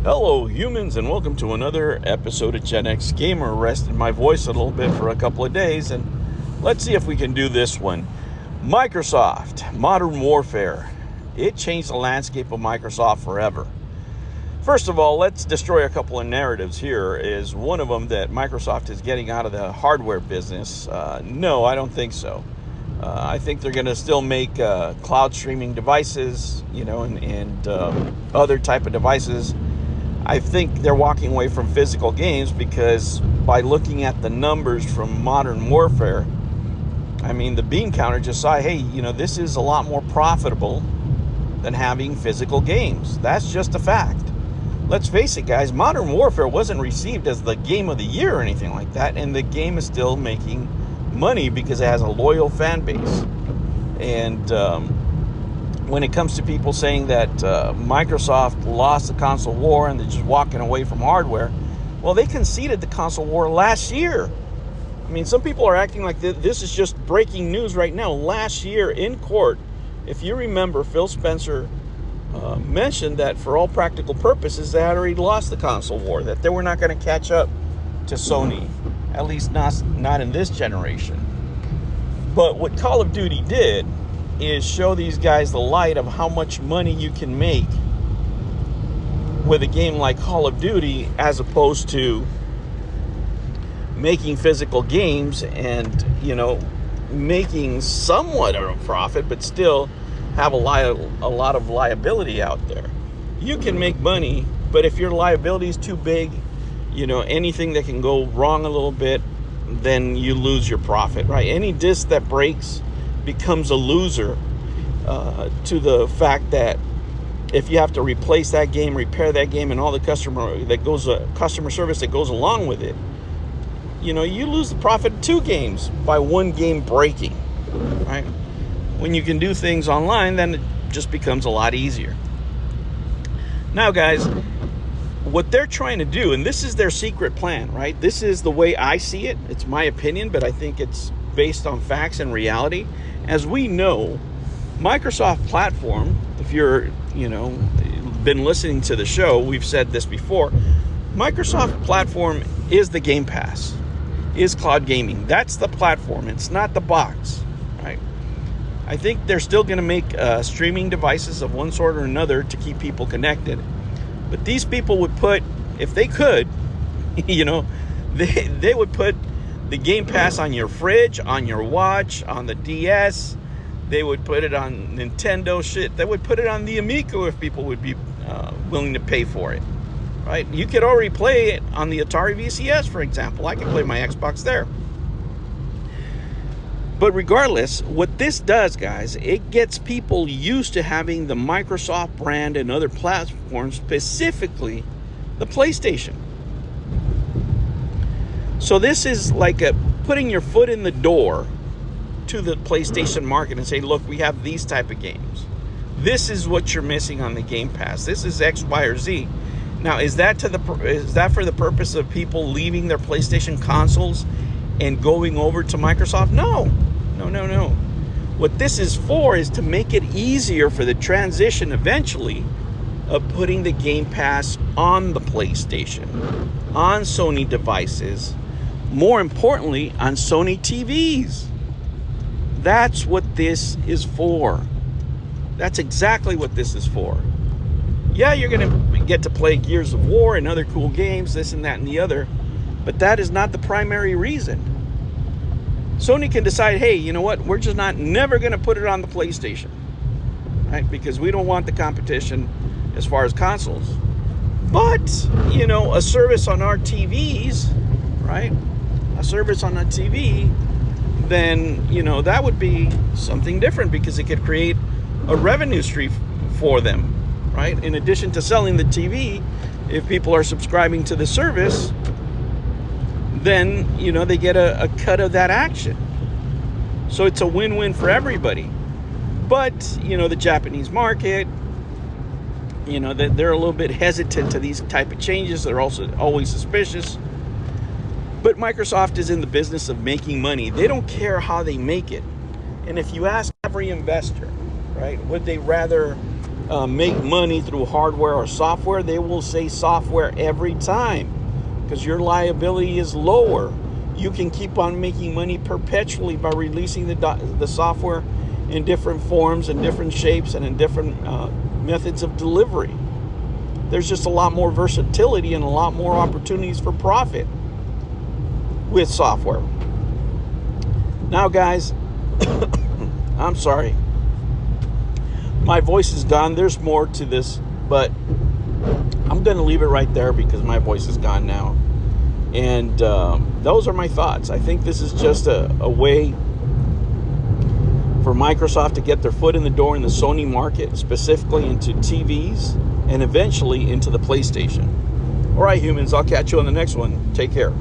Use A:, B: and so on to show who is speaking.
A: Hello, humans, and welcome to another episode of Gen X Gamer. Rested my voice a little bit for a couple of days, and let's see if we can do this one. Microsoft, Modern Warfare. It changed the landscape of Microsoft forever. First of all, let's destroy a couple of narratives here. Is one of them that Microsoft is getting out of the hardware business? No, I don't think so. I think they're going to still make cloud streaming devices, and other type of devices. I think they're walking away from physical games because by looking at the numbers from Modern Warfare, I mean, the bean counter just saw, hey, this is a lot more profitable than having physical games. That's just a fact. Let's face it, guys, Modern Warfare wasn't received as the game of the year or anything like that, and the game is still making money because it has a loyal fan base. And when it comes to people saying that Microsoft lost the console war and they're just walking away from hardware, well, they conceded the console war last year. I mean, some people are acting like this is just breaking news right now. Last year in court, if you remember, Phil Spencer mentioned that for all practical purposes, they had already lost the console war, that they were not going to catch up to Sony, at least not in this generation. But what Call of Duty did is show these guys the light of how much money you can make with a game like Call of Duty as opposed to making physical games and, making somewhat of a profit, but still have a lot of liability out there. You can make money, but if your liability is too big, anything that can go wrong a little bit, then you lose your profit, right? Any disc that breaks becomes a loser to the fact that if you have to replace that game, repair that game, and all the customer service that goes along with it, you lose the profit of 2 games by 1 game breaking, right? When you can do things online, then it just becomes a lot easier. Now, guys, what they're trying to do, and this is their secret plan, right? This is the way I see it. It's my opinion, but I think it's based on facts and reality. As we know, Microsoft platform, if you're, been listening to the show, we've said this before, Microsoft platform is the Game Pass, is cloud gaming. That's the platform. It's not the box, right? I think they're still going to make streaming devices of one sort or another to keep people connected. But these people would put, if they could, they would put the Game Pass on your fridge, on your watch, on the DS. They would put it on Nintendo shit. They would put it on the Amico if people would be willing to pay for it, right? You could already play it on the Atari VCS, for example. I can play my Xbox there. But regardless, what this does, guys, it gets people used to having the Microsoft brand and other platforms, specifically the PlayStation. So this is like putting your foot in the door to the PlayStation market and say, look, we have these type of games. This is what you're missing on the Game Pass. This is X, Y, or Z. Now, is that for the purpose of people leaving their PlayStation consoles and going over to Microsoft? No. What this is for is to make it easier for the transition eventually of putting the Game Pass on the PlayStation, on Sony devices, more importantly, on Sony TVs. That's what this is for. That's exactly what this is for. Yeah, you're going to get to play Gears of War and other cool games, this and that and the other, but that is not the primary reason. Sony can decide, hey, you know what? We're just never going to put it on the PlayStation, right? Because we don't want the competition as far as consoles. But, a service on our TVs, right? A service on a TV, then, that would be something different because it could create a revenue stream for them, right? In addition to selling the TV, if people are subscribing to the service, then, they get a cut of that action. So it's a win-win for everybody. But, the Japanese market, they're a little bit hesitant to these type of changes. They're also always suspicious. But Microsoft is in the business of making money. They don't care how they make it. And if you ask every investor, right, would they rather make money through hardware or software, they will say software every time because your liability is lower. You can keep on making money perpetually by releasing the software in different forms and different shapes and in different methods of delivery. There's just a lot more versatility and a lot more opportunities for profit with software. Now, guys, I'm sorry. My voice is gone. There's more to this, but I'm going to leave it right there because my voice is gone now. And those are my thoughts. I think this is just a way for Microsoft to get their foot in the door in the Sony market, specifically into TVs and eventually into the PlayStation. All right, humans, I'll catch you on the next one. Take care.